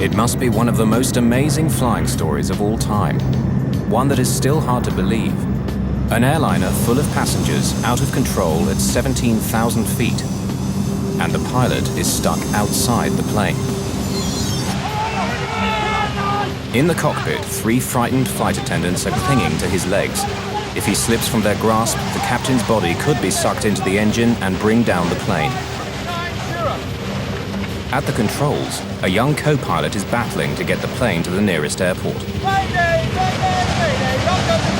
It must be one of the most amazing flying stories of all time. One that is still hard to believe. An airliner full of passengers out of control at 17,000 feet. And the pilot is stuck outside the plane. In the cockpit, 3 frightened flight attendants are clinging to his legs. If he slips from their grasp, the captain's body could be sucked into the engine and bring down the plane. At the controls, a young co-pilot is battling to get the plane to the nearest airport. Mayday! Mayday! Mayday! Welcome to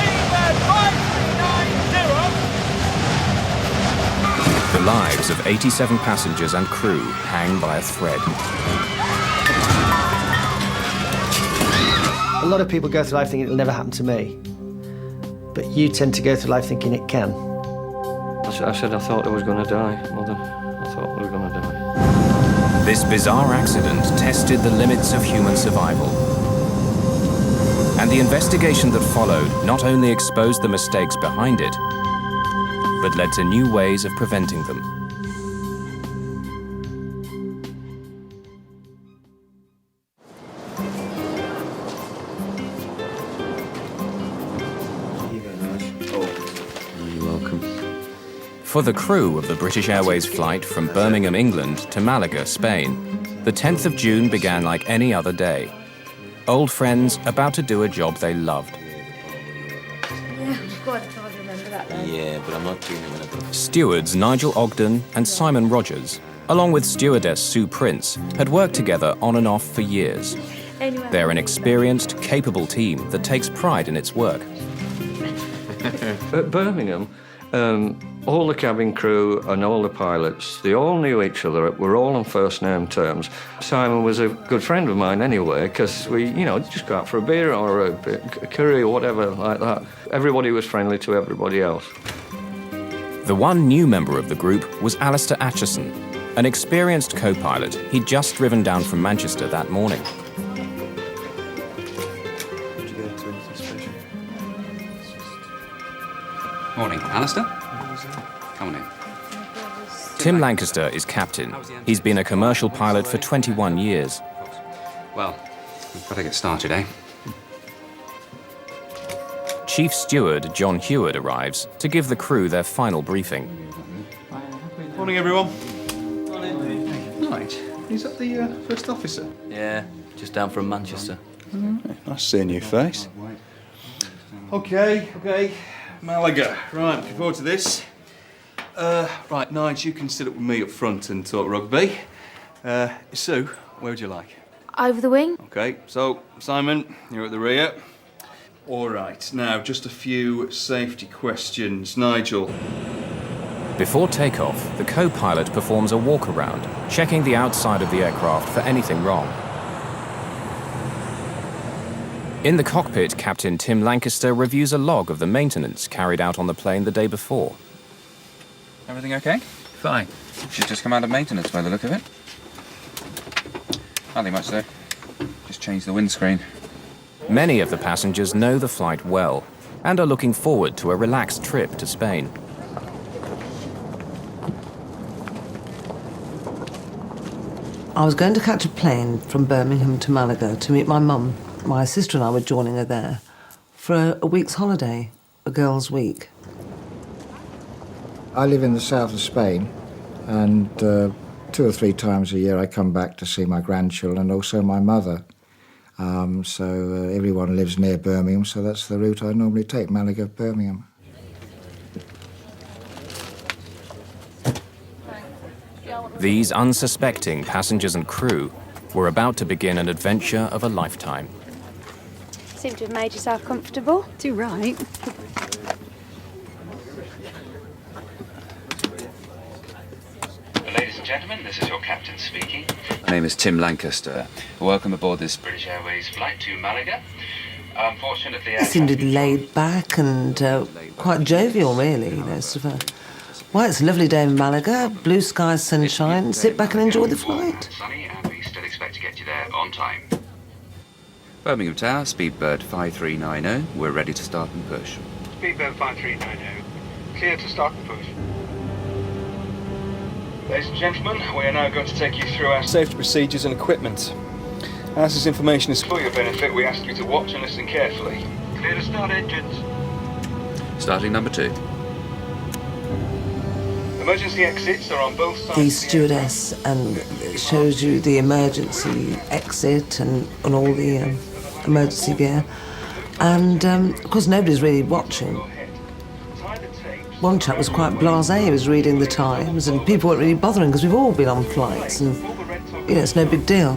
Mayday 5390! The lives of 87 passengers and crew hang by a thread. A lot of people go through life thinking it'll never happen to me. But you tend to go through life thinking it can. I said I thought I was going to die, more than I thought we were going to die. This bizarre accident tested the limits of human survival. And the investigation that followed not only exposed the mistakes behind it, but led to new ways of preventing them. For the crew of the British Airways flight from Birmingham, England to Malaga, Spain, the 10th of June began like any other day. Old friends about to do a job they loved. Yeah, God, I can't remember that though. Yeah, but I'm not doing it when I go. Stewards Nigel Ogden and Simon Rogers, along with stewardess Sue Prince, had worked together on and off for years. Anyway, They're an experienced, capable team that takes pride in its work. At Birmingham, all the cabin crew and all the pilots, they all knew each other. We're all on first-name terms. Simon was a good friend of mine anyway, because we, just go out for a beer or a curry or whatever like that. Everybody was friendly to everybody else. The one new member of the group was Alistair Atchison, an experienced co-pilot he'd just driven down from Manchester that morning. Morning, Alistair. Come on in. Tim Lancaster is captain. He's been a commercial pilot for 21 years. Well, we've got to get started, eh? Chief Steward John Heward arrives to give the crew their final briefing. Morning, everyone. Morning. Right. Is that the first officer? Yeah, just down from Manchester. Nice to see a new face. Okay. Malaga. Right, looking forward to this. Right, Nige, you can sit up with me up front and talk rugby. Sue, where would you like? over the wing. Okay, so, Simon, you're at the rear. All right, now, just a few safety questions. Nigel. Before takeoff, the co-pilot performs a walk-around, checking the outside of the aircraft for anything wrong. In the cockpit, Captain Tim Lancaster reviews a log of the maintenance carried out on the plane the day before. Everything okay? Fine. She's just come out of maintenance by the look of it. Nothing much though. Just changed the windscreen. Many of the passengers know the flight well and are looking forward to a relaxed trip to Spain. I was going to catch a plane from Birmingham to Malaga to meet my mum. My sister and I were joining her there for a week's holiday, a girls' week. I live in the south of Spain, and 2 or 3 times a year I come back to see my grandchildren and also my mother. So everyone lives near Birmingham, so that's the route I normally take, Malaga, Birmingham. These unsuspecting passengers and crew were about to begin an adventure of a lifetime. Seem to have made yourself comfortable. Too right. Ladies and gentlemen, this is your captain speaking. My name is Tim Lancaster. Welcome aboard this British Airways flight to Malaga. Unfortunately, He seemed laid back and quite jovial, really. You know, sort of well, it's a lovely day in Malaga, blue skies, sunshine. Sit back and enjoy the flight. Sunny, and we still expect to get you there on time. Birmingham Tower, Speedbird 5390. We're ready to start and push. Speedbird 5390. Clear to start and push. Ladies and gentlemen, we are now going to take you through our safety procedures and equipment. As this information is For your benefit, we ask you to watch and listen carefully. Clear to start engines. Starting number 2. Emergency exits are on both sides. The stewardess and it shows you the emergency exit and all the emergency gear. And of course, nobody's really watching. One chap was quite blasé, he was reading the Times, and people weren't really bothering because we've all been on flights and, you know, it's no big deal.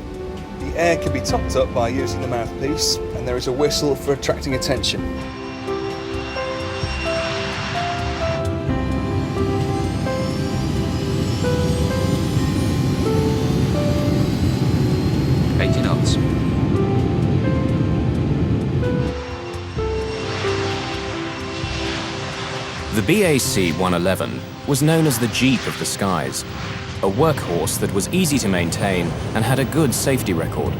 The air can be topped up by using the mouthpiece, and there is a whistle for attracting attention. knots. The BAC 111 was known as the Jeep of the skies, a workhorse that was easy to maintain and had a good safety record.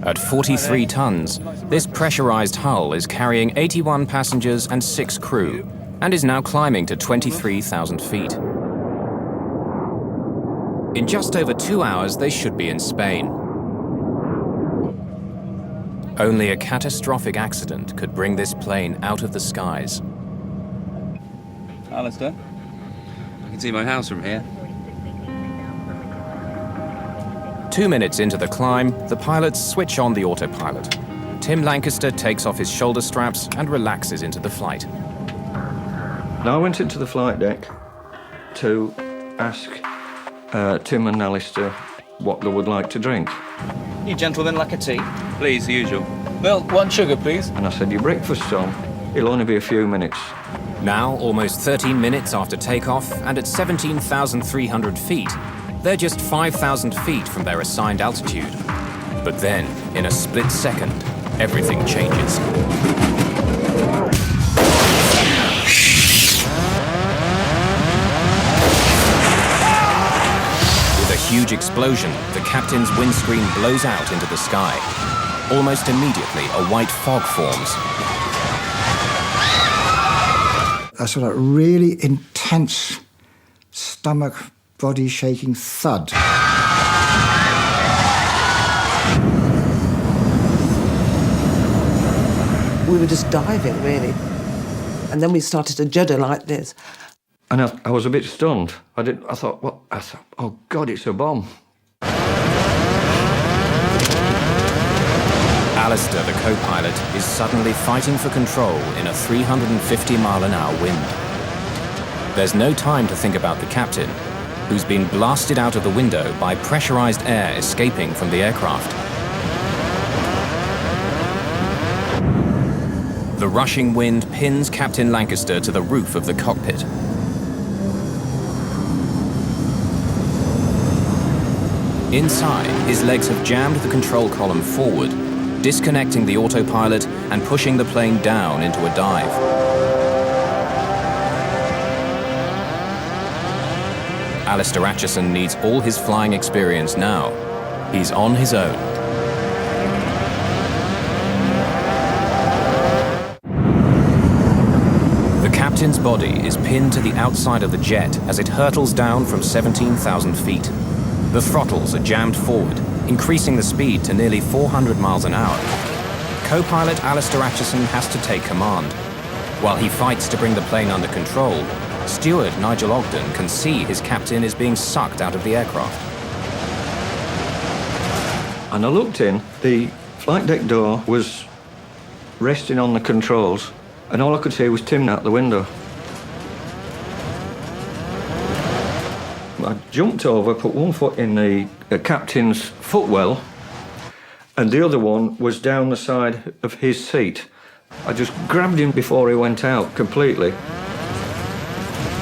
At 43 tons, this pressurized hull is carrying 81 passengers and 6 crew, and is now climbing to 23,000 feet. In just over 2 hours, they should be in Spain. Only a catastrophic accident could bring this plane out of the skies. Alistair? I can see my house from here. 2 minutes into the climb, the pilots switch on the autopilot. Tim Lancaster takes off his shoulder straps and relaxes into the flight. Now I went into the flight deck to ask Tim and Alistair what they would like to drink. You gentlemen like a tea? Please, the usual. Milk, 1 sugar, please. And I said, your breakfast's on. It'll only be a few minutes. Now, almost 13 minutes after takeoff, and at 17,300 feet, they're just 5,000 feet from their assigned altitude. But then, in a split second, everything changes. With a huge explosion, the captain's windscreen blows out into the sky. Almost immediately, a white fog forms. A sort of really intense stomach, body-shaking thud. We were just diving, really. And then we started to judder like this. And I was a bit stunned. I thought, what? I thought, oh God, it's a bomb. Alistair, the co-pilot, is suddenly fighting for control in a 350-mile-an-hour wind. There's no time to think about the captain, who's been blasted out of the window by pressurized air escaping from the aircraft. The rushing wind pins Captain Lancaster to the roof of the cockpit. Inside, his legs have jammed the control column forward, disconnecting the autopilot and pushing the plane down into a dive. Alistair Acheson needs all his flying experience now. He's on his own. The captain's body is pinned to the outside of the jet as it hurtles down from 17,000 feet. The throttles are jammed forward, increasing the speed to nearly 400 miles an hour. Co-pilot Alistair Acheson has to take command. While he fights to bring the plane under control, steward Nigel Ogden can see his captain is being sucked out of the aircraft. And I looked in, the flight deck door was resting on the controls, and all I could see was Tim out the window. I jumped over, put one foot in the captain's footwell, and the other one was down the side of his seat. I just grabbed him before he went out completely.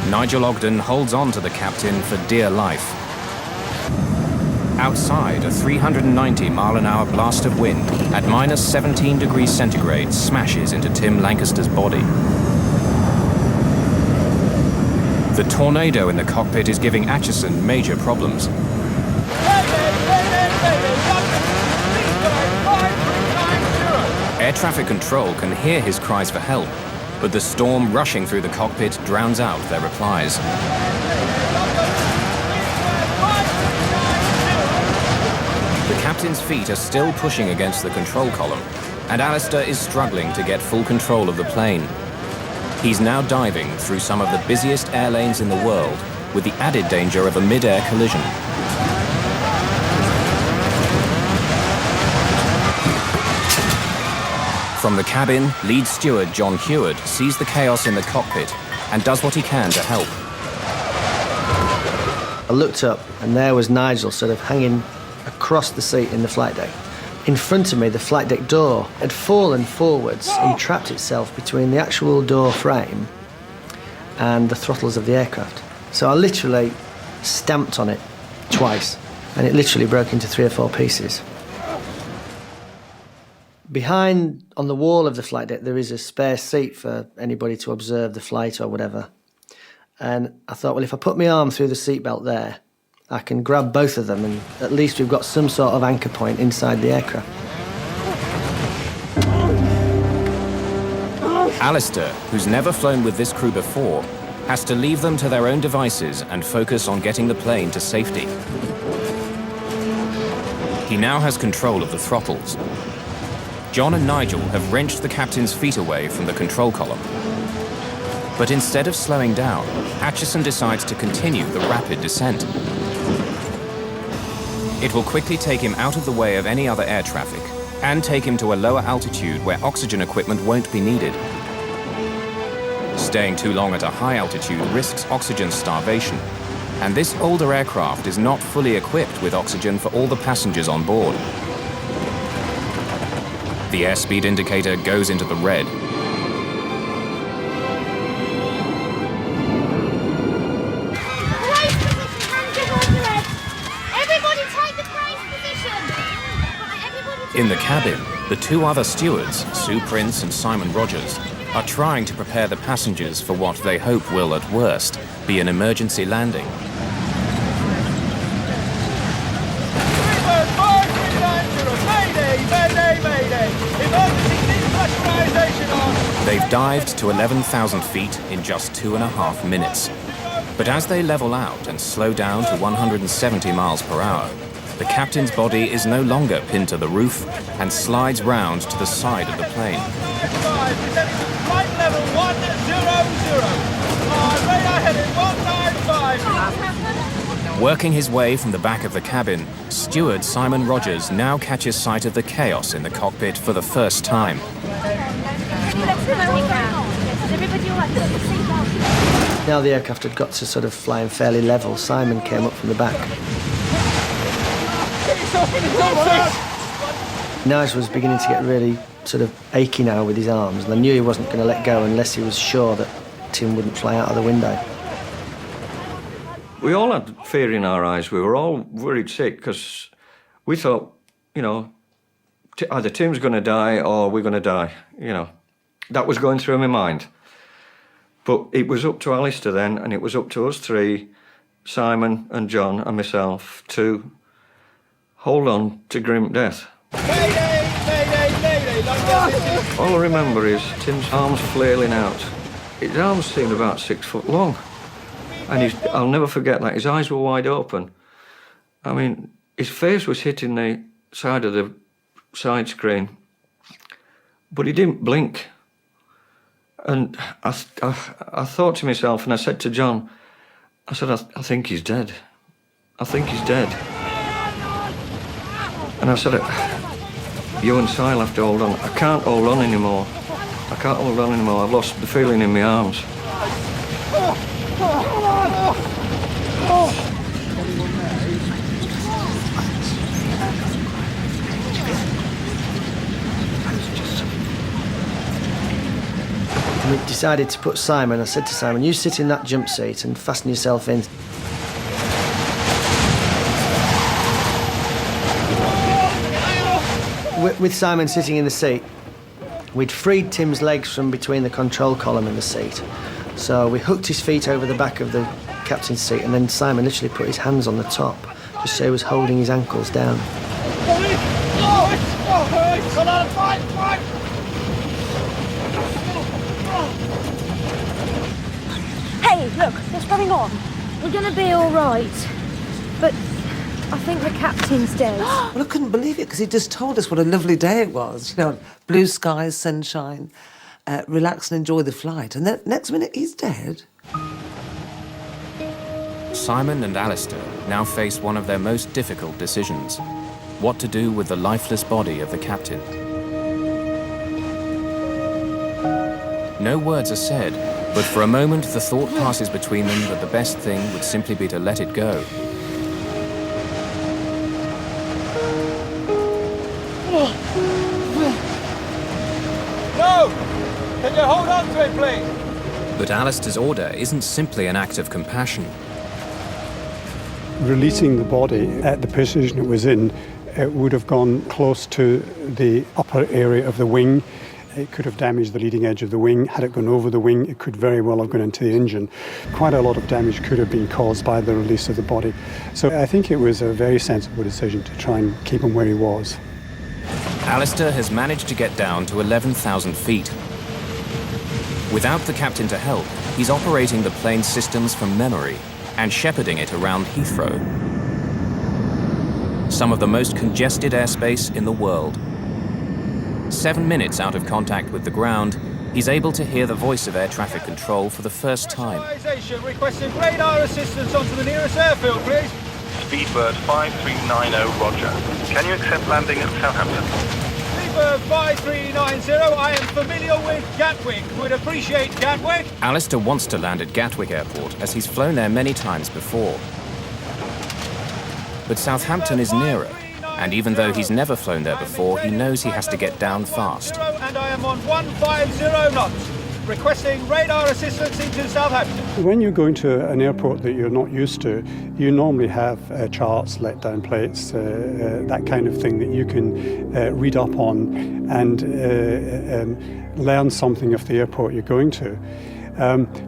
Nigel Ogden holds on to the captain for dear life. Outside, a 390-mile-an-hour blast of wind at minus 17 degrees centigrade smashes into Tim Lancaster's body. The tornado in the cockpit is giving Acheson major problems. Air traffic control can hear his cries for help, but the storm rushing through the cockpit drowns out their replies. The captain's feet are still pushing against the control column, and Alistair is struggling to get full control of the plane. He's now diving through some of the busiest air lanes in the world, with the added danger of a mid-air collision. From the cabin, lead steward John Heward sees the chaos in the cockpit and does what he can to help. I looked up and there was Nigel sort of hanging across the seat in the flight deck. In front of me, the flight deck door had fallen forwards and trapped itself between the actual door frame and the throttles of the aircraft. So I literally stamped on it twice, and it literally broke into 3 or 4 pieces. Behind, on the wall of the flight deck, there is a spare seat for anybody to observe the flight or whatever. And I thought, well, if I put my arm through the seatbelt there, I can grab both of them, and at least we've got some sort of anchor point inside the aircraft. Alistair, who's never flown with this crew before, has to leave them to their own devices and focus on getting the plane to safety. He now has control of the throttles. John and Nigel have wrenched the captain's feet away from the control column. But instead of slowing down, Acheson decides to continue the rapid descent. It will quickly take him out of the way of any other air traffic and take him to a lower altitude where oxygen equipment won't be needed. Staying too long at a high altitude risks oxygen starvation, and this older aircraft is not fully equipped with oxygen for all the passengers on board. The airspeed indicator goes into the red. In the cabin, the 2 other stewards, Sue Prince and Simon Rogers, are trying to prepare the passengers for what they hope will, at worst, be an emergency landing. Mayday, Mayday, Mayday! Emergency depressurization on! They've dived to 11,000 feet in just 2.5 minutes. But as they level out and slow down to 170 miles per hour, the captain's body is no longer pinned to the roof and slides round to the side of the plane. Flight level 100. Radar heading 195. Working his way from the back of the cabin, steward Simon Rogers now catches sight of the chaos in the cockpit for the first time. Now the aircraft had got to sort of flying fairly level, Simon came up from the back. Nigel was beginning to get really sort of achy now with his arms, and I knew he wasn't going to let go unless he was sure that Tim wouldn't fly out of the window. We all had fear in our eyes. We were all worried sick because we thought, you know, either Tim's going to die or we're going to die, you know. That was going through my mind. But it was up to Alistair then, and it was up to us 3, Simon and John and myself, to hold on to grim death. Mayday, Mayday, Mayday! All I remember is Tim's arms flailing out. His arms seemed about 6 foot long. And I'll never forget that. His eyes were wide open. I mean, his face was hitting the side of the side screen, but he didn't blink. And I thought to myself, and I said to John, I said, I think he's dead. I think he's dead. And I said, you and Sil have to hold on. I can't hold on anymore. I can't hold on anymore. I've lost the feeling in my arms. We decided to put Simon. I said to Simon, you sit in that jump seat and fasten yourself in. With Simon sitting in the seat, we'd freed Tim's legs from between the control column and the seat. So we hooked his feet over the back of the captain's seat, and then Simon literally put his hands on the top, just so he was holding his ankles down. Hey, look, what's going on? We're gonna be all right. But I think the captain's dead. Well, I couldn't believe it because he just told us what a lovely day it was. You know, blue skies, sunshine, relax and enjoy the flight. And then next minute, he's dead. Simon and Alistair now face one of their most difficult decisions: what to do with the lifeless body of the captain. No words are said, but for a moment the thought passes between them that the best thing would simply be to let it go. No! Can you hold on to it, please? But Alistair's order isn't simply an act of compassion. Releasing the body at the position it was in, it would have gone close to the upper area of the wing. It could have damaged the leading edge of the wing. Had it gone over the wing, it could very well have gone into the engine. Quite a lot of damage could have been caused by the release of the body. So I think it was a very sensible decision to try and keep him where he was. Alistair has managed to get down to 11,000 feet. Without the captain to help, he's operating the plane's systems from memory and shepherding it around Heathrow, some of the most congested airspace in the world. 7 minutes out of contact with the ground, he's able to hear the voice of air traffic control for the first time. Requesting radar assistance onto the nearest airfield, please. Speedbird 5390, roger. Can you accept landing at Southampton? Speedbird 5390, I am familiar with Gatwick. Would appreciate Gatwick. Alistair wants to land at Gatwick Airport as he's flown there many times before. But Southampton is nearer, and even though he's never flown there before, he knows he has to get down fast. And I am on 150 knots. Requesting radar assistance into Southampton. When you go into an airport that you're not used to, you normally have charts, let-down plates, that kind of thing that you can read up on and learn something of the airport you're going to.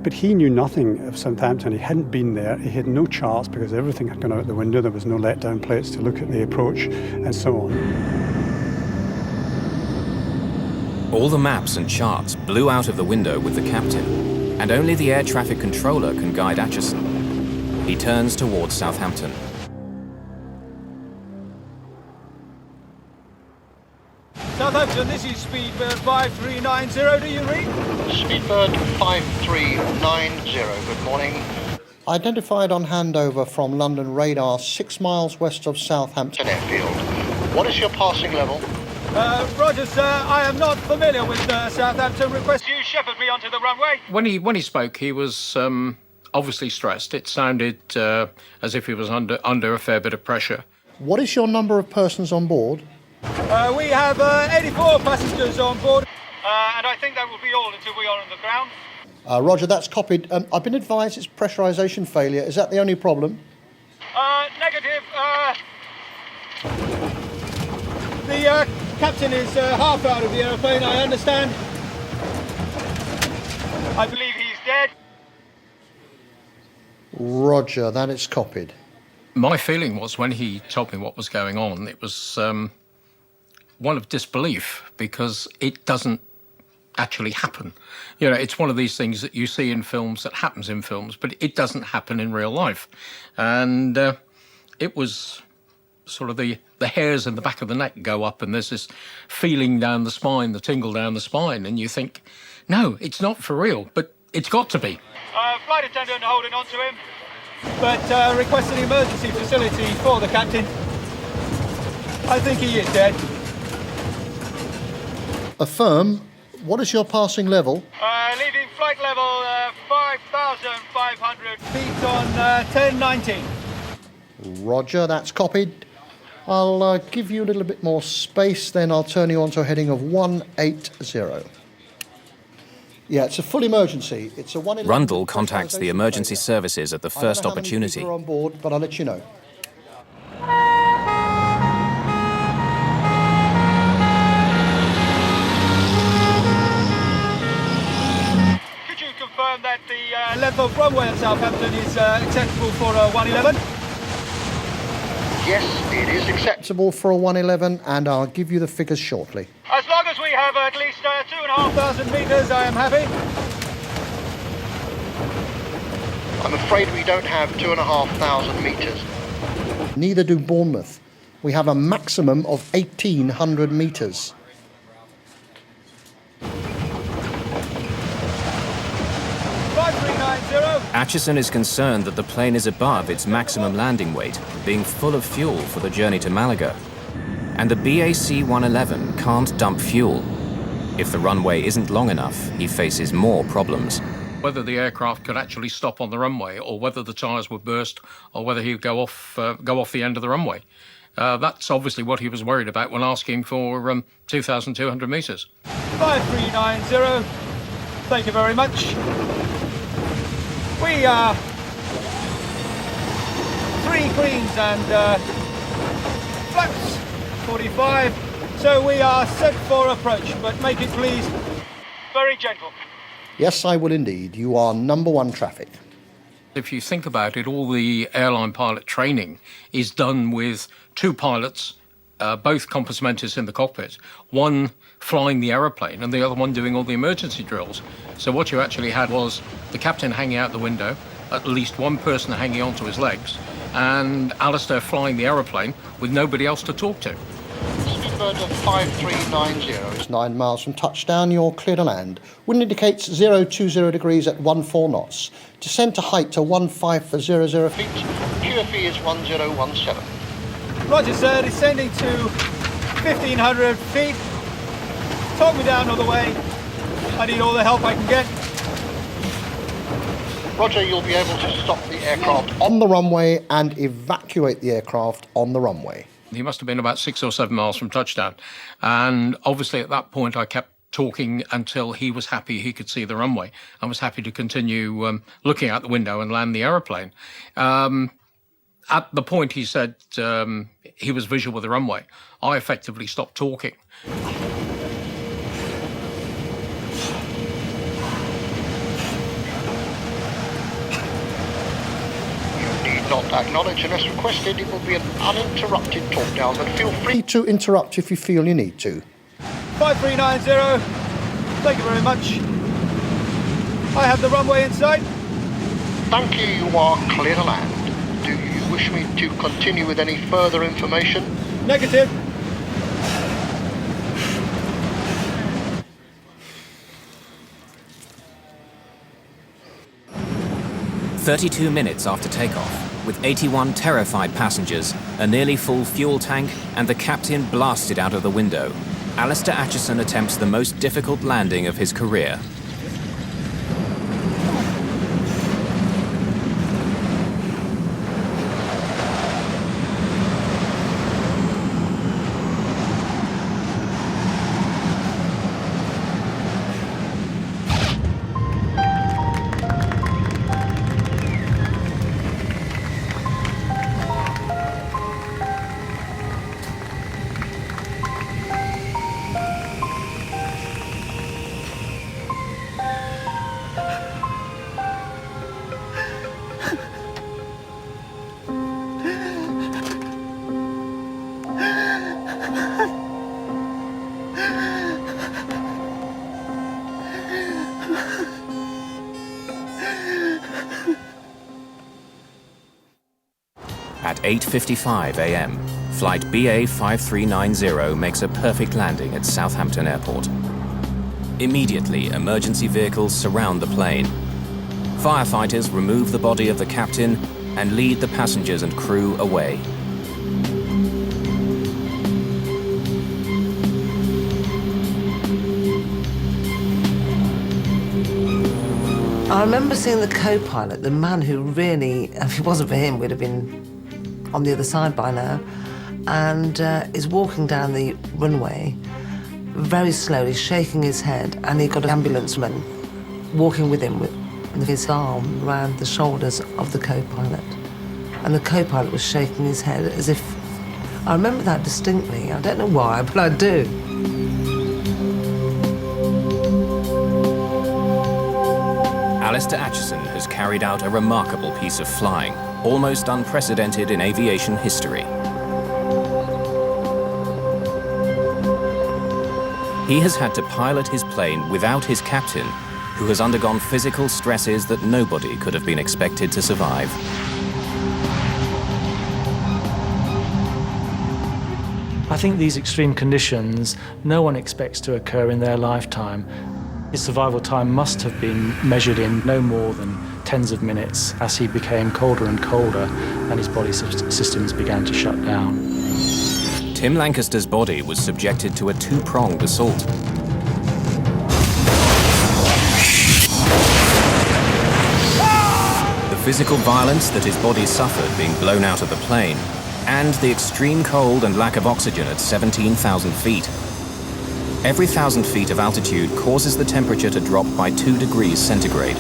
But he knew nothing of Southampton. He hadn't been there. He had no charts because everything had gone out the window. There was no let-down plates to look at the approach and so on. All the maps and charts blew out of the window with the captain, and only the air traffic controller can guide Acheson. He turns towards Southampton. Southampton, this is Speedbird 5390. Do you read? Speedbird 5390, good morning. Identified on handover from London radar 6 miles west of Southampton Airfield. What is your passing level? Roger, sir. I am not familiar with Southampton. Request you shepherd me onto the runway. When he spoke, he was obviously stressed. It sounded as if he was under a fair bit of pressure. What is your number of persons on board? We have 84 passengers on board, and I think that will be all until we are on the ground. Roger, that's copied. I've been advised it's pressurisation failure. Is that the only problem? Negative. The captain is half out of the aeroplane, I understand. I believe he's dead. Roger, that is copied. My feeling was when he told me what was going on, it was one of disbelief because it doesn't actually happen. You know, it's one of these things that you see in films that happens in films, but it doesn't happen in real life. And it was sort of the hairs in the back of the neck go up and there's this feeling down the spine, the tingle down the spine, and you think, no, it's not for real, but it's got to be. Flight attendant holding on to him, but requesting emergency facility for the captain. I think he is dead. Affirm. What is your passing level? Leaving flight level 5,500 feet on 1019. Roger, that's copied. I'll give you a little bit more space, then I'll turn you onto a heading of 180. Yeah, it's a full emergency. It's a 111. Rundle contacts the emergency services at the first opportunity. I don't know how many people are on board, but I'll let you know. Could you confirm that the length of runway at Southampton is acceptable for 111? Yes, it is acceptable For a 111, and I'll give you the figures shortly. As long as we have at least 2,500 metres, I am happy. I'm afraid we don't have 2,500 metres. Neither do Bournemouth. We have a maximum of 1,800 metres. Atchison is concerned that the plane is above its maximum landing weight, being full of fuel for the journey to Malaga. And the BAC 111 can't dump fuel. If the runway isn't long enough, he faces more problems. Whether the aircraft could actually stop on the runway, or whether the tyres would burst, or whether he would go off the end of the runway. That's obviously what he was worried about when asking for 2,200 metres. 5390. Thank you very much. We are 3 greens and flaps 45. So we are set for approach, but make it please very gentle. Yes, I will indeed. You are number 1 traffic. If you think about it, all the airline pilot training is done with 2 pilots, both compartmentalists in the cockpit, one flying the aeroplane and the other one doing all the emergency drills. So what you actually had was the captain hanging out the window, at least one person hanging onto his legs, and Alistair flying the aeroplane with nobody else to talk to. Speedbird of 5390. It's 9 miles from touchdown. You're clear to land. Wind indicates 020 degrees at 14 knots. Descend to height to 15400 feet. QFE is 1017. Roger, sir. Descending to 1,500 feet. Talk me down all the way. I need all the help I can get. Roger, you'll be able to stop the aircraft on the runway and evacuate the aircraft on the runway. He must have been about 6 or 7 miles from touchdown. And obviously at that point I kept talking until he was happy he could see the runway and was happy to continue looking out the window and land the aeroplane. At the point he said he was visual with the runway, I effectively stopped talking. not acknowledge unless requested. It will be an uninterrupted talk down, but feel free to interrupt if you feel you need to. 5390, thank you very much. I have the runway in sight. Thank you, you are clear to land. Do you wish me to continue with any further information? Negative. "32 minutes after takeoff, with 81 terrified passengers, a nearly full fuel tank, and the captain blasted out of the window, Alistair Atchison attempts the most difficult landing of his career. At 8:55 a.m., flight BA 5390 makes a perfect landing at Southampton Airport. Immediately, emergency vehicles surround the plane. Firefighters remove the body of the captain and lead the passengers and crew away. I remember seeing the co-pilot, the man who really, if it wasn't for him, we'd have been on the other side by now, and is walking down the runway very slowly, shaking his head, and he got an ambulanceman walking with him with his arm around the shoulders of the co-pilot. And the co-pilot was shaking his head as if... I remember that distinctly. I don't know why, but I do. Alistair Atchison has carried out a remarkable piece of flying, almost unprecedented in aviation history. He has had to pilot his plane without his captain, who has undergone physical stresses that nobody could have been expected to survive. I think these extreme conditions no one expects to occur in their lifetime. His survival time must have been measured in no more than tens of minutes as he became colder and colder and his body systems began to shut down. Tim Lancaster's body was subjected to a two-pronged assault. The physical violence that his body suffered being blown out of the plane, and the extreme cold and lack of oxygen at 17,000 feet. Every 1,000 feet of altitude causes the temperature to drop by 2 degrees centigrade.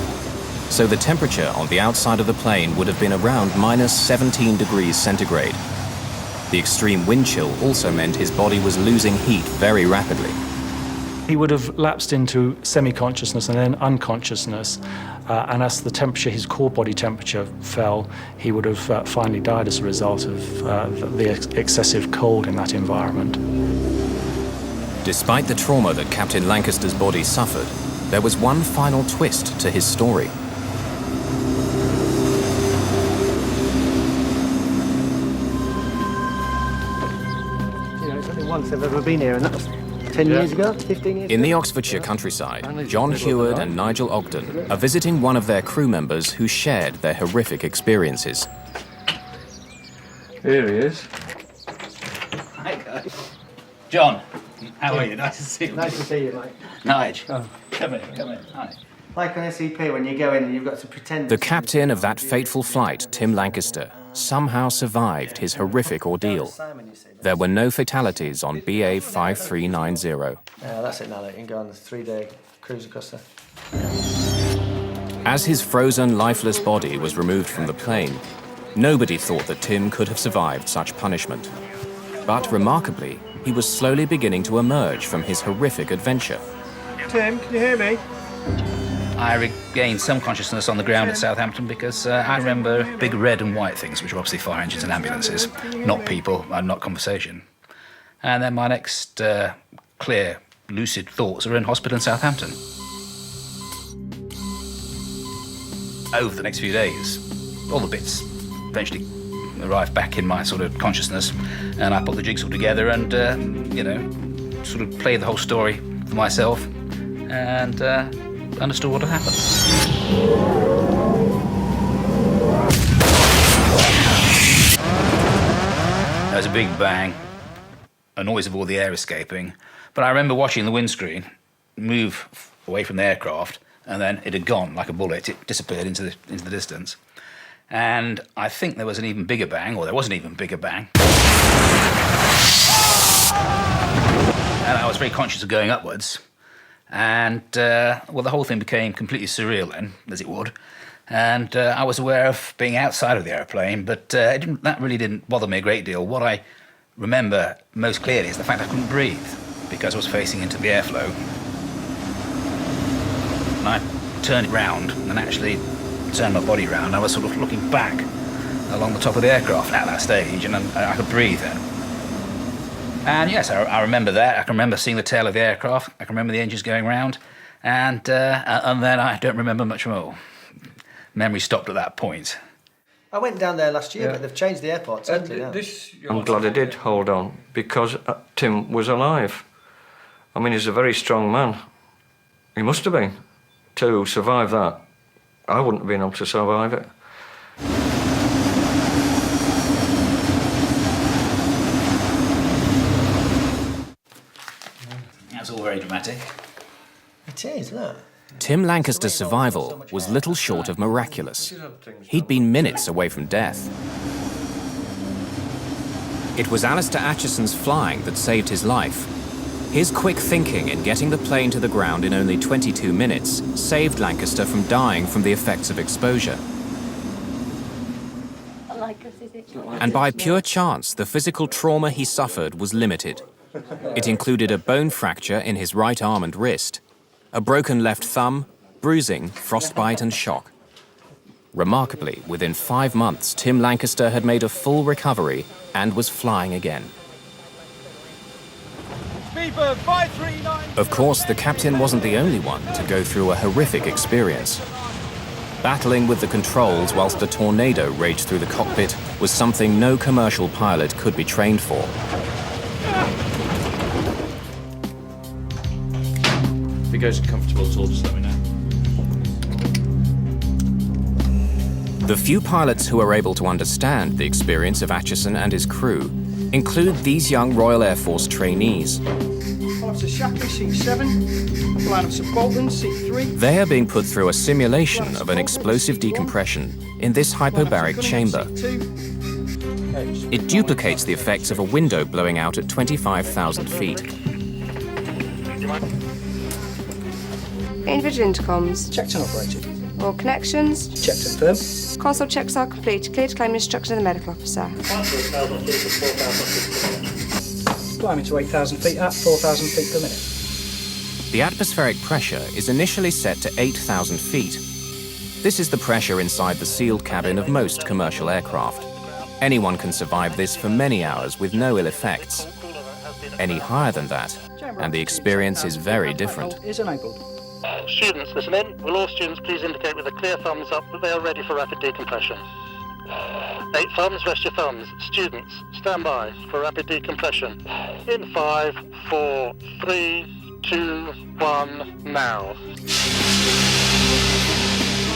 So the temperature on the outside of the plane would have been around minus 17 degrees centigrade. The extreme wind chill also meant his body was losing heat very rapidly. He would have lapsed into semi-consciousness and then unconsciousness, and as the temperature, his core body temperature fell, he would have finally died as a result of the excessive cold in that environment. Despite the trauma that Captain Lancaster's body suffered, there was one final twist to his story. It's only once I've ever been here, and that was 10 years ago, 15 years ago. In the Oxfordshire countryside, John Heward and Nigel Ogden are visiting one of their crew members who shared their horrific experiences. Here he is. Hi, guys. John, how are you? Nice to see you. Nice to see you, mate. Nigel, come in. Hi. Like on SCP, when you go in and you've got to pretend... The captain of that fateful flight, Tim Lancaster, somehow survived his horrific ordeal. There were no fatalities on BA 5390. That's it now, you can go on a 3-day cruise across there. As his frozen, lifeless body was removed from the plane, nobody thought that Tim could have survived such punishment. But remarkably, he was slowly beginning to emerge from his horrific adventure. Tim, can you hear me? I regained some consciousness on the ground at Southampton because I remember big red and white things, which were obviously fire engines and ambulances, not people and not conversation. And then my next clear, lucid thoughts are in hospital in Southampton. Over the next few days, all the bits eventually arrived back in my sort of consciousness, and I put the jigsaw together and, sort of played the whole story for myself and understood what had happened. There was a big bang, a noise of all the air escaping, but I remember watching the windscreen move away from the aircraft, and then it had gone like a bullet. It disappeared into the distance. And I think there was an even bigger bang, or there was an even bigger bang. And I was very conscious of going upwards. And, the whole thing became completely surreal then, as it would. And I was aware of being outside of the airplane, but that really didn't bother me a great deal. What I remember most clearly is the fact I couldn't breathe because I was facing into the airflow. And I turned it round and actually turned my body round. I was sort of looking back along the top of the aircraft at that stage, and I could breathe then. And yes, I remember that. I can remember seeing the tail of the aircraft. I can remember the engines going round. And then I don't remember much more. Memory stopped at that point. I went down there last year, but they've changed the airport totally now. I'm glad I did hold on, because Tim was alive. I mean, he's a very strong man. He must have been. To survive that, I wouldn't have been able to survive it. That's all very dramatic. It is, isn't it? Tim Lancaster's survival was little short of miraculous. He'd been minutes away from death. It was Alistair Acheson's flying that saved his life. His quick thinking in getting the plane to the ground in only 22 minutes saved Lancaster from dying from the effects of exposure. And by pure chance, the physical trauma he suffered was limited. It included a bone fracture in his right arm and wrist, a broken left thumb, bruising, frostbite and shock. Remarkably, within 5 months, Tim Lancaster had made a full recovery and was flying again. Speedbird 539. Of course, the captain wasn't the only one to go through a horrific experience. Battling with the controls whilst a tornado raged through the cockpit was something no commercial pilot could be trained for. If it goes uncomfortable at all, just let me know. The few pilots who are able to understand the experience of Acheson and his crew include these young Royal Air Force trainees. Officer Shapley, seat 7. Flying Officer Bolton, seat 3. They are being put through a simulation of an explosive decompression in this hyperbaric chamber. It duplicates the effects of a window blowing out at 25,000 feet. Individual intercoms. Checked and operated. All connections. Checked and firm. Console checks are complete. Clear to claim instruction of the medical officer. Climbing to 8,000 feet at 4,000 feet per minute. The atmospheric pressure is initially set to 8,000 feet. This is the pressure inside the sealed cabin of most commercial aircraft. Anyone can survive this for many hours with no ill effects. Any higher than that, and the experience is very different. Is enabled. Students, listen in. Will all students please indicate with a clear thumbs up that they are ready for rapid decompression? 8 thumbs, rest your thumbs. Students, stand by for rapid decompression. In 5, 4, 3, 2, 1, now.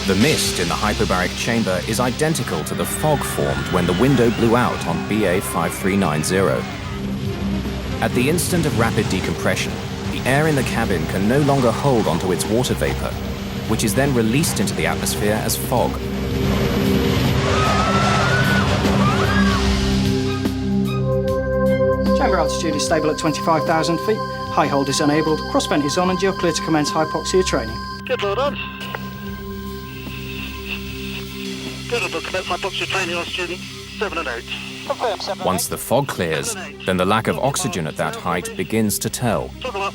The mist in the hyperbaric chamber is identical to the fog formed when the window blew out on BA 5390. At the instant of rapid decompression, the air in the cabin can no longer hold onto its water vapor, which is then released into the atmosphere as fog. Chamber altitude is stable at 25,000 feet. High hold is enabled. Cross vent is on and you're clear to commence hypoxia training. Good, well done. Good, we'll commence hypoxia training on students 7 and 8. Confirm 7 and 8. Once the fog clears, then the lack of oxygen at that height begins to tell. Toggle up.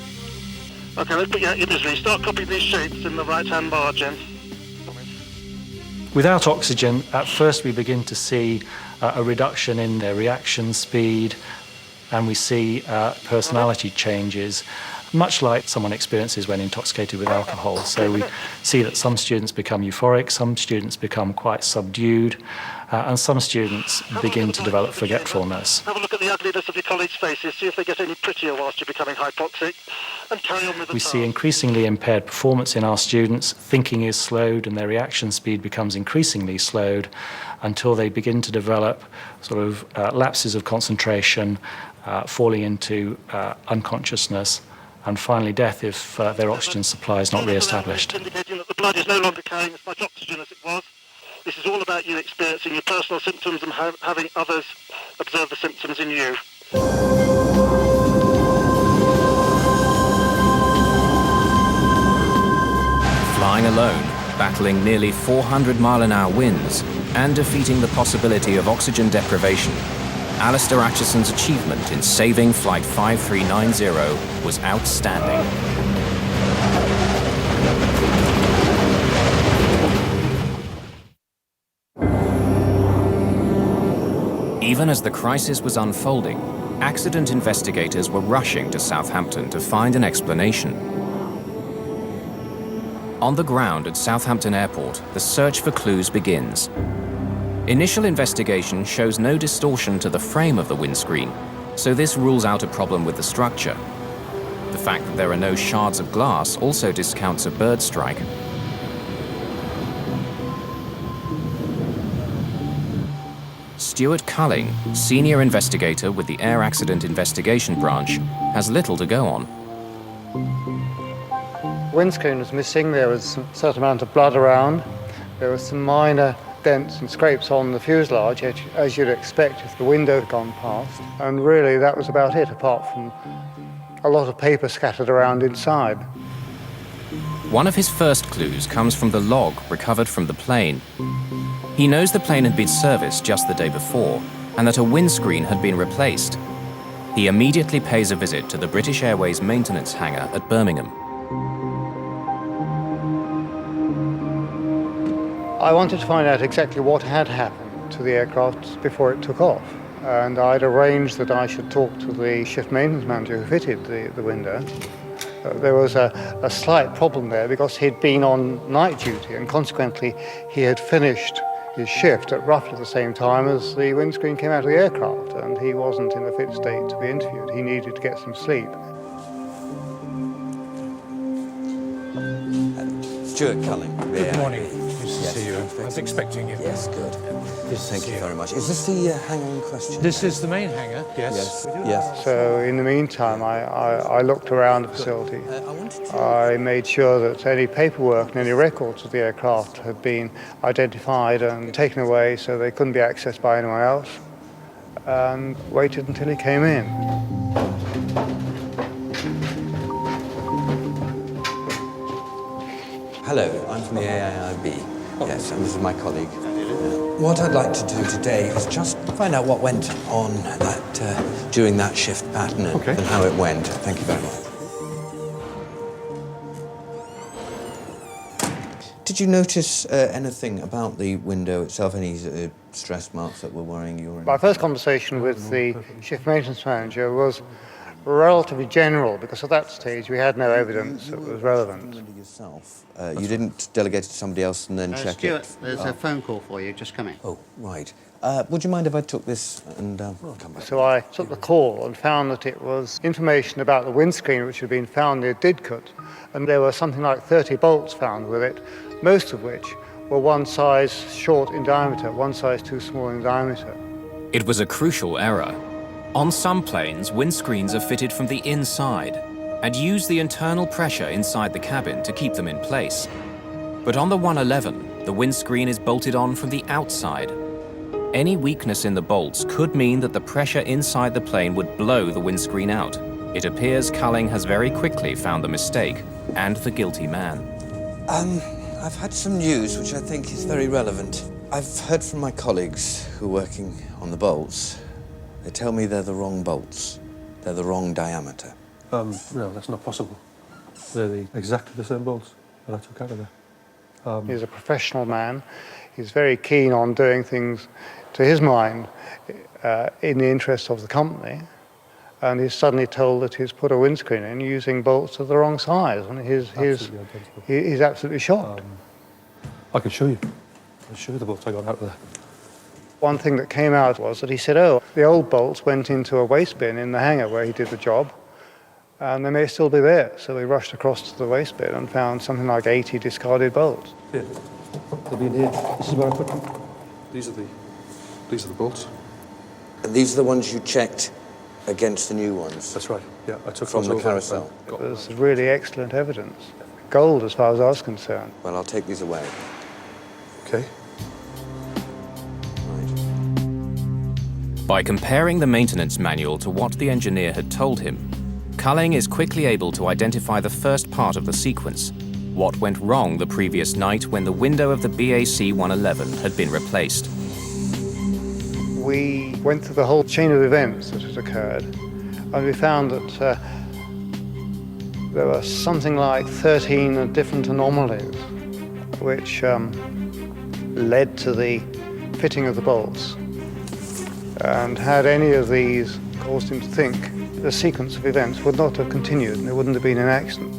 Okay, let's put you out your misery. Start copying these shapes in the right-hand bar, Jen. Without oxygen, at first we begin to see a reduction in their reaction speed, and we see personality changes, much like someone experiences when intoxicated with alcohol. So we see that some students become euphoric, some students become quite subdued, and some students begin to develop forgetfulness. Have a look at the ugliness of your colleagues' faces, see if they get any prettier whilst you're becoming hypoxic, and carry on with the We see increasingly impaired performance in our students. Thinking is slowed and their reaction speed becomes increasingly slowed until they begin to develop sort of lapses of concentration, falling into unconsciousness, and finally death if their oxygen supply is not re-established. Indicating that the blood is no longer carrying as much oxygen as it was. This is all about you experiencing your personal symptoms and having others observe the symptoms in you. Flying alone, battling nearly 400-mile-an-hour winds, and defeating the possibility of oxygen deprivation, Alistair Acheson's achievement in saving Flight 5390 was outstanding. Even as the crisis was unfolding, accident investigators were rushing to Southampton to find an explanation. On the ground at Southampton Airport, the search for clues begins. Initial investigation shows no distortion to the frame of the windscreen, so this rules out a problem with the structure. The fact that there are no shards of glass also discounts a bird strike. Stuart Culling, senior investigator with the Air Accident Investigation Branch, has little to go on. Windscreen was missing, there was a certain amount of blood around, there was some minor dents and scrapes on the fuselage, as you'd expect if the window had gone past, and really that was about it, apart from a lot of paper scattered around inside. One of his first clues comes from the log recovered from the plane. He knows the plane had been serviced just the day before, and that a windscreen had been replaced. He immediately pays a visit to the British Airways maintenance hangar at Birmingham. I wanted to find out exactly what had happened to the aircraft before it took off. and I'd arranged that I should talk to the shift maintenance manager who fitted the window. There was a slight problem there because he'd been on night duty, and consequently he had finished his shift at roughly the same time as the windscreen came out of the aircraft, and he wasn't in a fit state to be interviewed. He needed to get some sleep. Stuart Culling. Good morning. Nice to see you. I was expecting you. Yes, good. Thank you very much. Is this the hangar in question? This is the main hangar, yes. Yes. So in the meantime, I looked around the facility. I made sure that any paperwork and any records of the aircraft had been identified and taken away so they couldn't be accessed by anyone else, and waited until he came in. Hello, I'm from the AIIB. Yes, and this is my colleague. What I'd like to do today is just find out what went on during that shift pattern and how it went. Thank you very much. Did you notice anything about the window itself, any stress marks that were worrying you? My first conversation with the shift maintenance manager was relatively general, because at that stage we had no evidence that was relevant. Yourself, you didn't delegate it to somebody else and then check Stuart, it? there's a phone call for you, just come in. Oh, right. Would you mind if I took this and come back? So I took the call and found that it was information about the windscreen which had been found near Didcot, and there were something like 30 bolts found with it, most of which were one size short in diameter, one size too small in diameter. It was a crucial error. On some planes, windscreens are fitted from the inside and use the internal pressure inside the cabin to keep them in place. But on the 111, the windscreen is bolted on from the outside. Any weakness in the bolts could mean that the pressure inside the plane would blow the windscreen out. It appears Culling has very quickly found the mistake and the guilty man. I've had some news which I think is very relevant. I've heard from my colleagues who are working on the bolts. They tell me they're the wrong bolts. They're the wrong diameter. No, that's not possible. They're exactly the same bolts that I took out of there. He's a professional man. He's very keen on doing things, to his mind, in the interest of the company. And he's suddenly told that he's put a windscreen in using bolts of the wrong size. And he's absolutely shocked. I can show you. I'll show you the bolts I got out of there. One thing that came out was that he said, oh, the old bolts went into a waste bin in the hangar where he did the job, and they may still be there. So we rushed across to the waste bin and found something like 80 discarded bolts. Here. They'll be in here. This is where I put them. These are the bolts. And these are the ones you checked against the new ones? That's right. Yeah, I took from the carousel. It was really excellent evidence. Gold as far as I was concerned. Well, I'll take these away. Okay. By comparing the maintenance manual to what the engineer had told him, Culling is quickly able to identify the first part of the sequence, what went wrong the previous night when the window of the BAC 111 had been replaced. We went through the whole chain of events that had occurred, and we found that there were something like 13 different anomalies which led to the fitting of the bolts. And had any of these caused him to think, the sequence of events would not have continued and there wouldn't have been an accident.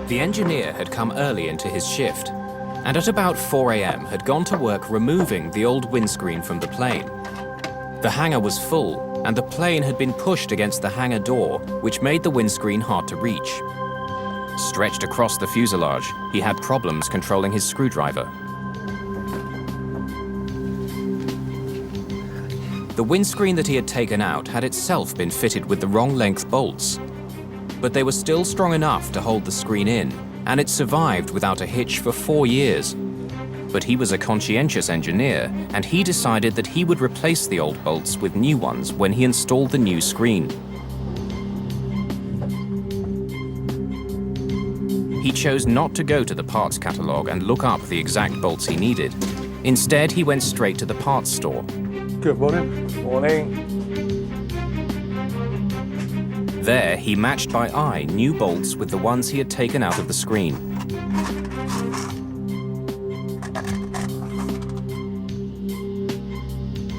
The engineer had come early into his shift, and at about 4 a.m. had gone to work removing the old windscreen from the plane. The hangar was full, and the plane had been pushed against the hangar door, which made the windscreen hard to reach. Stretched across the fuselage, he had problems controlling his screwdriver. The windscreen that he had taken out had itself been fitted with the wrong length bolts, but they were still strong enough to hold the screen in, and it survived without a hitch for 4 years. But he was a conscientious engineer, and he decided that he would replace the old bolts with new ones when he installed the new screen. He chose not to go to the parts catalogue and look up the exact bolts he needed. Instead, he went straight to the parts store. Good morning. Morning. There, he matched by eye new bolts with the ones he had taken out of the screen.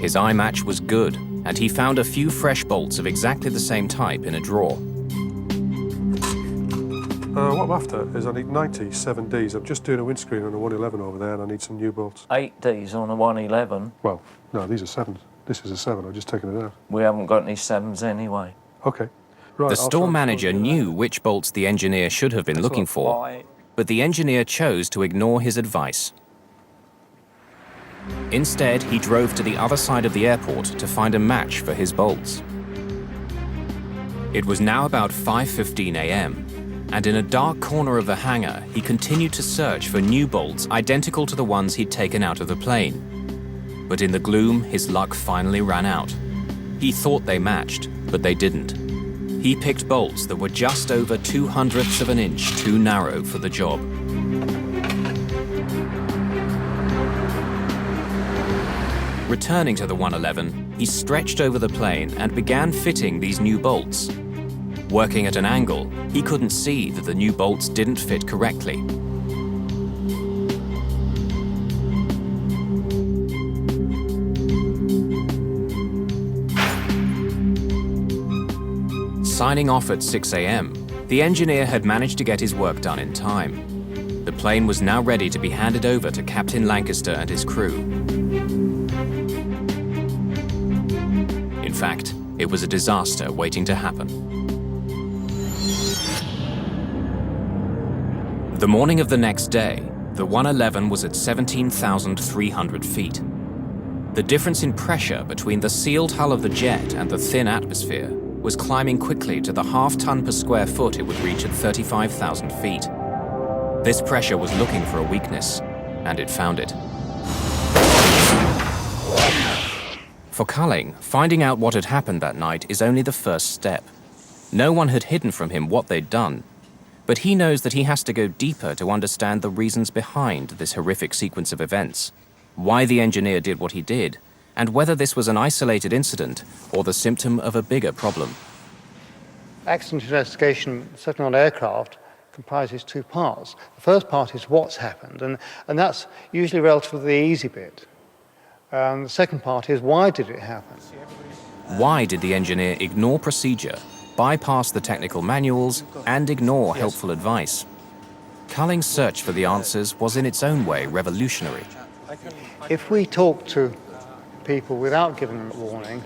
His eye match was good, and he found a few fresh bolts of exactly the same type in a drawer. What I'm after is I need 97 Ds. I'm just doing a windscreen on a 111 over there, and I need some new bolts. 8 Ds on a 111? Well, no, these are 7s. This is a 7. I've just taken it out. We haven't got any 7s anyway. OK. Right, The store manager knew which bolts the engineer should have been looking for, but the engineer chose to ignore his advice. Instead, he drove to the other side of the airport to find a match for his bolts. It was now about 5:15 a.m., and in a dark corner of the hangar, he continued to search for new bolts identical to the ones he'd taken out of the plane. But in the gloom, his luck finally ran out. He thought they matched, but they didn't. He picked bolts that were just over 2/100ths of an inch too narrow for the job. Returning to the 111, he stretched over the plane and began fitting these new bolts. Working at an angle, he couldn't see that the new bolts didn't fit correctly. Signing off at 6 a.m., the engineer had managed to get his work done in time. The plane was now ready to be handed over to Captain Lancaster and his crew. In fact, it was a disaster waiting to happen. The morning of the next day, the 111 was at 17,300 feet. The difference in pressure between the sealed hull of the jet and the thin atmosphere was climbing quickly to the half-ton per square foot it would reach at 35,000 feet. This pressure was looking for a weakness, and it found it. For Culling, finding out what had happened that night is only the first step. No one had hidden from him what they'd done, but he knows that he has to go deeper to understand the reasons behind this horrific sequence of events, why the engineer did what he did, and whether this was an isolated incident or the symptom of a bigger problem. Accident investigation, certainly on aircraft, comprises two parts. The first part is what's happened, and that's usually relatively the easy bit. The second part is why did it happen? Why did the engineer ignore procedure, bypass the technical manuals, and ignore helpful advice? Culling's search for the answers was in its own way revolutionary. If we talk to people without giving them a warning,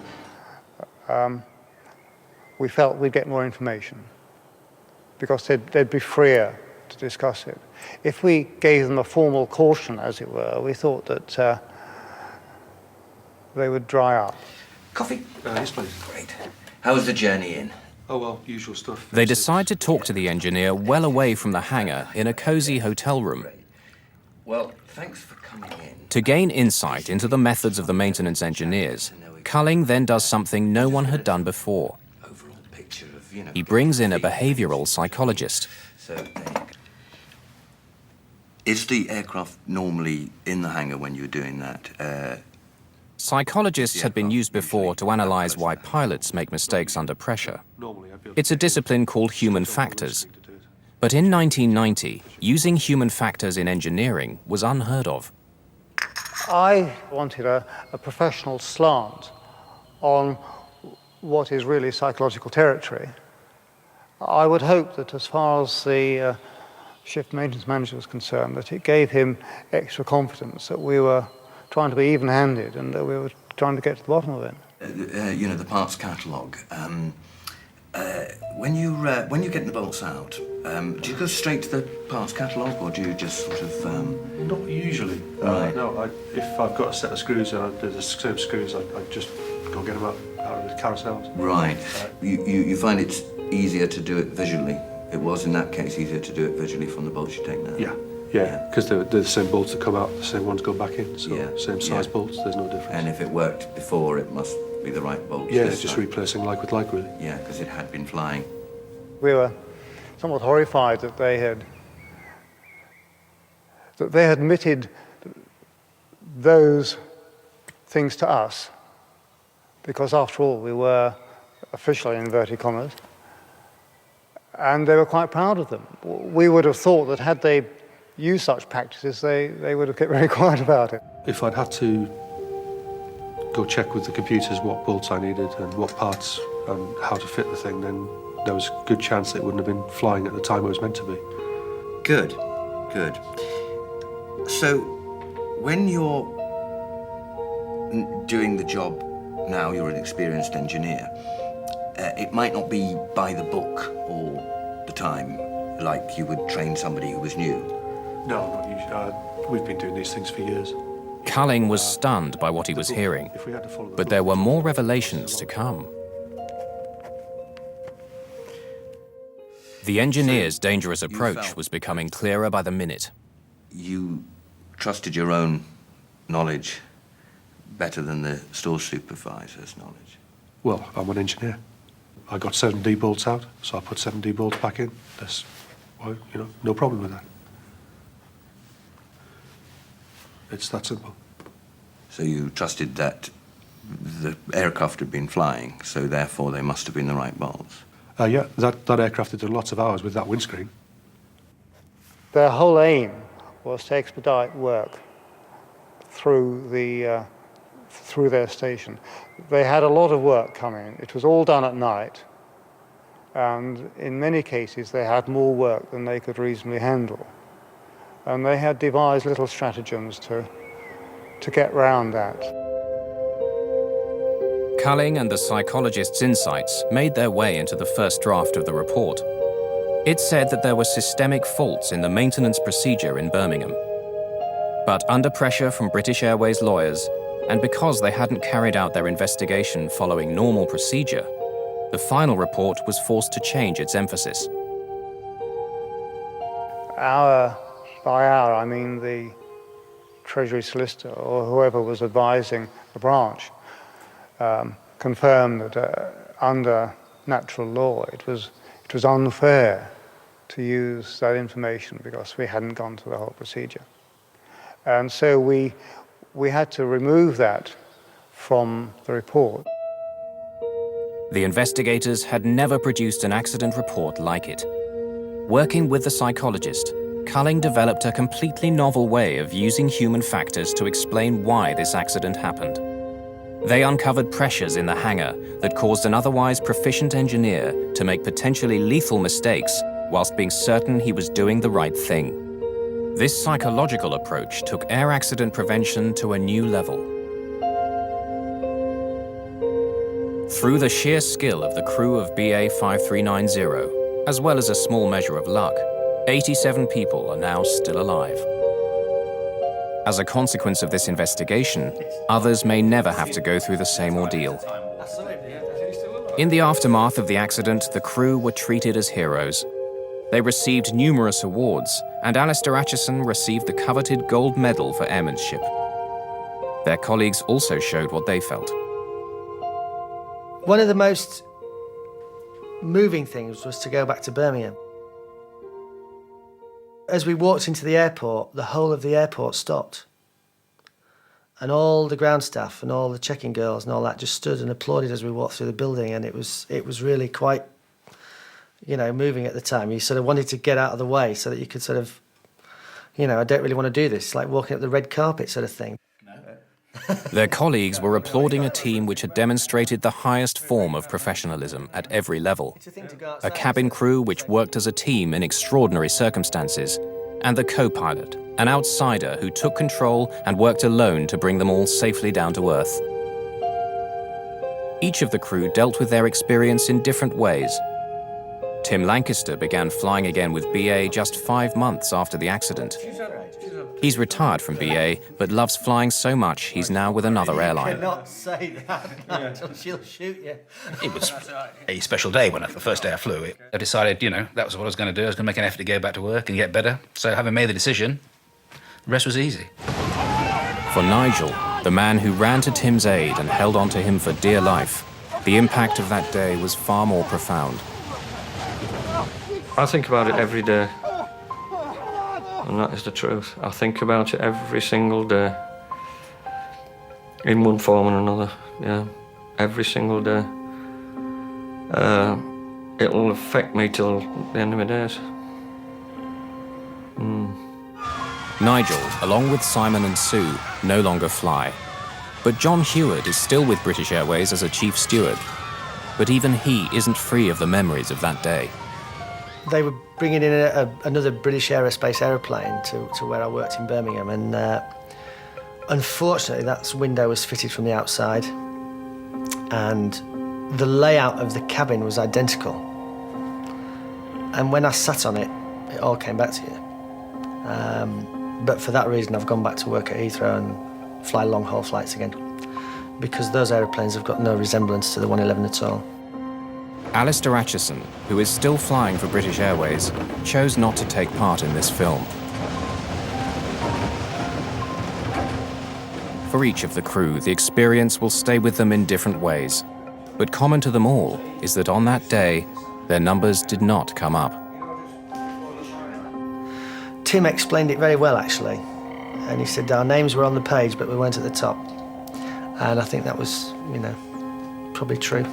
we felt we'd get more information because they'd be freer to discuss it. If we gave them a formal caution, as it were, we thought that they would dry up. Coffee? Yes, please. Great. How was the journey in? Oh, well, usual stuff. They decide to talk to the engineer well away from the hangar in a cozy hotel room. Well, thanks for coming in. To gain insight into the methods of the maintenance engineers, Culling then does something no one had done before. He brings in a behavioral psychologist. So, there you go. Is the aircraft normally in the hangar when you're doing that? Psychologists had been used before to analyze why pilots make mistakes under pressure. It's a discipline called human factors. But in 1990, using human factors in engineering was unheard of. I wanted a professional slant on what is really psychological territory. I would hope that as far as the shift maintenance manager was concerned, that it gave him extra confidence that we were trying to be even-handed and that we were trying to get to the bottom of it. You know, the parts catalogue. When you're getting the bolts out, do you go straight to the parts catalogue, or do you just sort of... Not usually. Right. No, if I've got a set of screws and there's the same screws, I just go get them out of the carousels. Right. You find it's easier to do it visually? It was, in that case, easier to do it visually from the bolts you take now? Yeah, because they're the same bolts that come out, the same ones go back in, so same size bolts, there's no difference. And if it worked before, it must be the right bolts? Yeah, it's just replacing like with like, really. Yeah, because it had been flying. We were somewhat horrified that they had admitted those things to us, because after all, we were officially, in inverted commas, and they were quite proud of them. We would have thought that had they used such practices, they would have kept very quiet about it. If I'd had to go check with the computers what bolts I needed and what parts and how to fit the thing, then there was a good chance it wouldn't have been flying at the time it was meant to be. Good, good. So, when you're doing the job now, you're an experienced engineer, it might not be by the book all the time, like you would train somebody who was new. No, not usually. We've been doing these things for years. Culling was stunned by what he was hearing, but there were more revelations to come. The engineer's dangerous approach was becoming clearer by the minute. You trusted your own knowledge better than the store supervisor's knowledge? Well, I'm an engineer. I got 7D bolts out, so I put 7D bolts back in. That's, well, you know, no problem with that. It's that simple. So you trusted that the aircraft had been flying, so therefore they must have been the right bolts? Yeah, that aircraft had done lots of hours with that windscreen. Their whole aim was to expedite work through their station. They had a lot of work coming. It was all done at night, and in many cases they had more work than they could reasonably handle. And they had devised little stratagems to get round that. Culling and the psychologist's insights made their way into the first draft of the report. It said that there were systemic faults in the maintenance procedure in Birmingham. But under pressure from British Airways lawyers, and because they hadn't carried out their investigation following normal procedure, the final report was forced to change its emphasis. Hour by hour, I mean the Treasury solicitor or whoever was advising the branch confirmed that under natural law it was unfair to use that information because we hadn't gone through the whole procedure. And so we had to remove that from the report. The investigators had never produced an accident report like it. Working with the psychologist, Culling developed a completely novel way of using human factors to explain why this accident happened. They uncovered pressures in the hangar that caused an otherwise proficient engineer to make potentially lethal mistakes whilst being certain he was doing the right thing. This psychological approach took air accident prevention to a new level. Through the sheer skill of the crew of BA 5390, as well as a small measure of luck, 87 people are now still alive. As a consequence of this investigation, others may never have to go through the same ordeal. In the aftermath of the accident, the crew were treated as heroes. They received numerous awards, and Alistair Acheson received the coveted gold medal for airmanship. Their colleagues also showed what they felt. One of the most moving things was to go back to Birmingham. As we walked into the airport, the whole of the airport stopped. And all the ground staff and all the check-in girls and all that just stood and applauded as we walked through the building, and it was really quite, moving at the time. You sort of wanted to get out of the way so that you could sort of, I don't really want to do this. It's like walking up the red carpet sort of thing. Their colleagues were applauding a team which had demonstrated the highest form of professionalism at every level. A cabin crew which worked as a team in extraordinary circumstances, and the co-pilot, an outsider who took control and worked alone to bring them all safely down to earth. Each of the crew dealt with their experience in different ways. Tim Lancaster began flying again with BA just 5 months after the accident. He's retired from BA, but loves flying so much he's now with another airline. You cannot say that, she'll shoot you. It was a special day the first day I flew. I decided, that was what I was going to do. I was going to make an effort to go back to work and get better. So having made the decision, the rest was easy. For Nigel, the man who ran to Tim's aid and held on to him for dear life, the impact of that day was far more profound. I think about it every day. And that is the truth. I think about it every single day. In one form or another, yeah. Every single day. it'll affect me till the end of my days. Nigel, along with Simon and Sue, no longer fly. But John Heward is still with British Airways as a chief steward. But even he isn't free of the memories of that day. They were bringing in another British aerospace aeroplane to where I worked in Birmingham, and unfortunately that window was fitted from the outside, and the layout of the cabin was identical. And when I sat on it, it all came back to you. But for that reason, I've gone back to work at Heathrow and fly long-haul flights again, because those aeroplanes have got no resemblance to the 111 at all. Alistair Acheson, who is still flying for British Airways, chose not to take part in this film. For each of the crew, the experience will stay with them in different ways. But common to them all is that on that day, their numbers did not come up. Tim explained it very well, actually. And he said our names were on the page, but we weren't at the top. And I think that was, probably true.